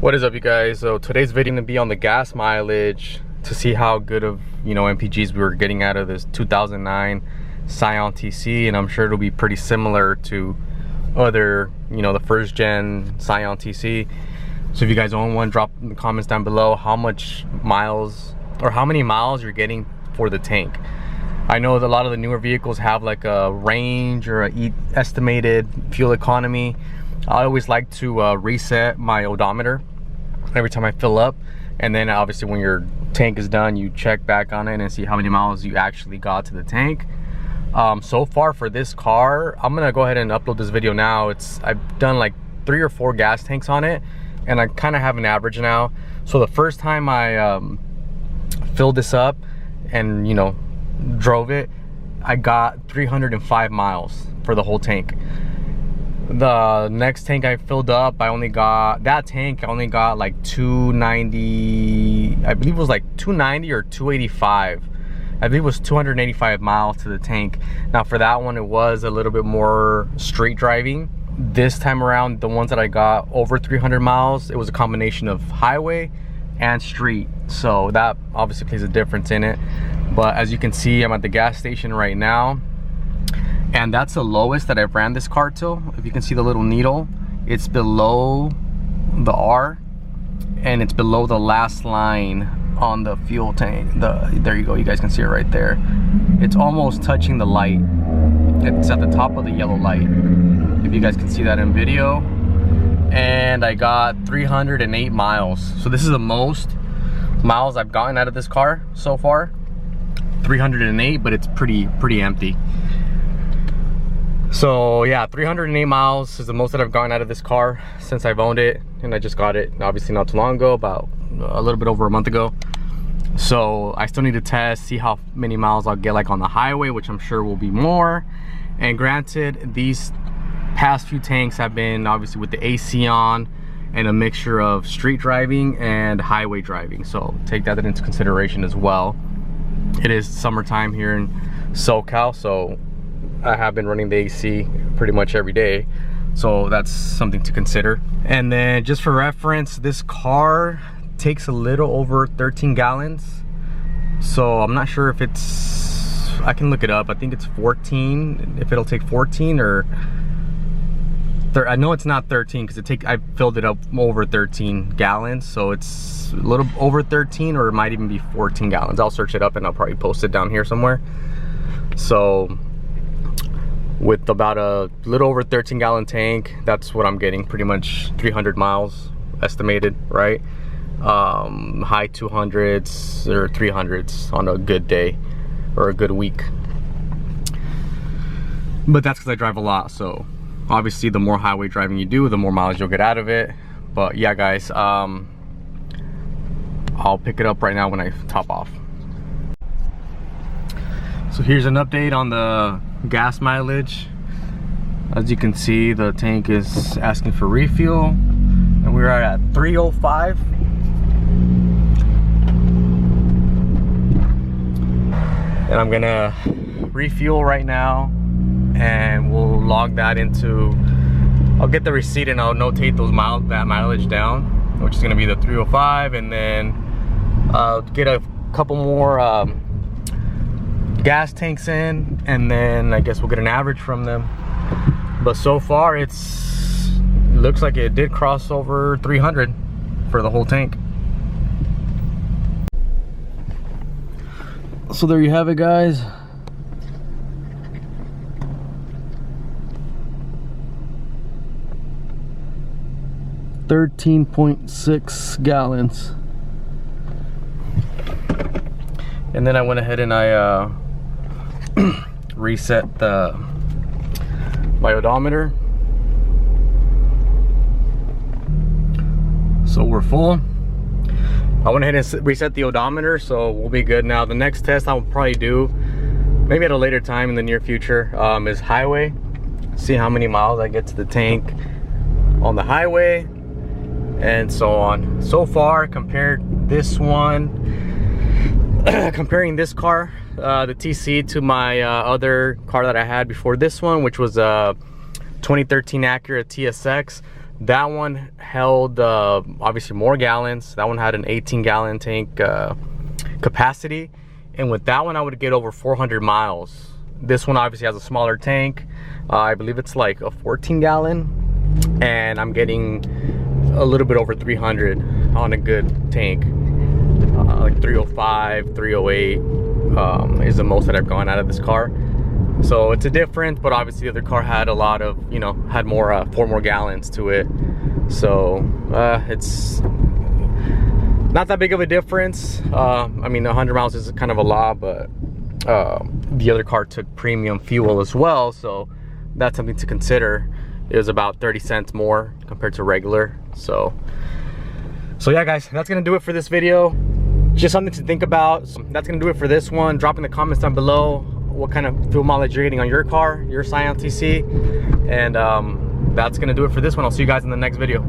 What is up, you guys? So today's video gonna be on the gas mileage to see how good of MPGs we were getting out of this 2009 Scion TC, and I'm sure it'll be pretty similar to other the first gen Scion TC. So if you guys own one, drop in the comments down below how much miles or how many miles you're getting for the tank. I know that a lot of the newer vehicles have like a range or a estimated fuel economy. I always like to reset my odometer every time I fill up, and then obviously when your tank is done, you check back on it and see how many miles you actually got to the tank. So far for this car, I'm gonna go ahead and upload this video now. I've done like 3 or 4 gas tanks on it, and I kind of have an average now. So the first time I filled this up and drove it, I got 305 miles for the whole tank. The next tank I filled up, I only got like 290, I believe it was like 290 or 285. I believe it was 285 miles to the tank. Now for that one, it was a little bit more street driving. This time around, the ones that I got over 300 miles, it was a combination of highway and street. So that obviously plays a difference in it. But as you can see, I'm at the gas station right now, and that's the lowest that I've ran this car till. If you can see the little needle, it's below the R, and it's below the last line on the fuel tank. There you go, you guys can see it right there. It's almost touching the light. It's at the top of the yellow light, if you guys can see that in video. And I got 308 miles. So this is the most miles I've gotten out of this car so far. 308, but it's pretty empty. So yeah, 308 miles is the most that I've gotten out of this car since I've owned it, and I just got it obviously not too long ago, about a little bit over a month ago. So I still need to test, see how many miles I'll get like on the highway, which I'm sure will be more. And granted, these past few tanks have been obviously with the AC on and a mixture of street driving and highway driving, so take that into consideration as well. It is summertime here in SoCal, so I have been running the AC pretty much every day, so that's something to consider. And then just for reference, this car takes a little over 13 gallons, so I'm not sure if it's, I can look it up, I think it's 14, if it'll take 14 or I know it's not 13 because I filled it up over 13 gallons, so it's a little over 13, or it might even be 14 gallons. I'll search it up and I'll probably post it down here somewhere. So with about a little over 13 gallon tank, that's what I'm getting, pretty much 300 miles estimated, right? High 200s or 300s on a good day or a good week. But that's because I drive a lot, so obviously the more highway driving you do, the more mileage you'll get out of it. But yeah guys, I'll pick it up right now when I top off. So here's an update on the gas mileage. As you can see, the tank is asking for refuel, and we're at 305. And I'm gonna refuel right now, and we'll log that into, I'll get the receipt and I'll notate that mileage down, which is gonna be the 305, and then get a couple more gas tanks in, and then I guess we'll get an average from them. But so far it looks like it did cross over 300 for the whole tank. So there you have it, guys. $13.6 gallons. And then I went ahead and I reset my odometer, so we're full. I went ahead and reset the odometer, so we'll be good now. The next test I will probably do, maybe at a later time in the near future, is highway. See how many miles I get to the tank on the highway, and so on. So far, comparing this car, the TC, to my other car that I had before this one, which was a 2013 Acura TSX, That one held obviously more gallons. That one had an 18-gallon tank capacity, and with that one I would get over 400 miles. This one obviously has a smaller tank. I believe it's like a 14-gallon, and I'm getting a little bit over 300 on a good tank. Like 305, 308 is the most that I've gone out of this car. So it's a difference, but obviously the other car had a lot of, you know, had more 4 more gallons to it. So it's not that big of a difference. I mean, 100 miles is kind of a lot, but the other car took premium fuel as well, so that's something to consider. It was about 30 cents more compared to regular. So yeah, guys, that's gonna do it for this video. Just something to think about. So that's gonna do it for this one. Drop in the comments down below what kind of fuel mileage you're getting on your car, your Scion TC, and that's gonna do it for this one. I'll see you guys in the next video.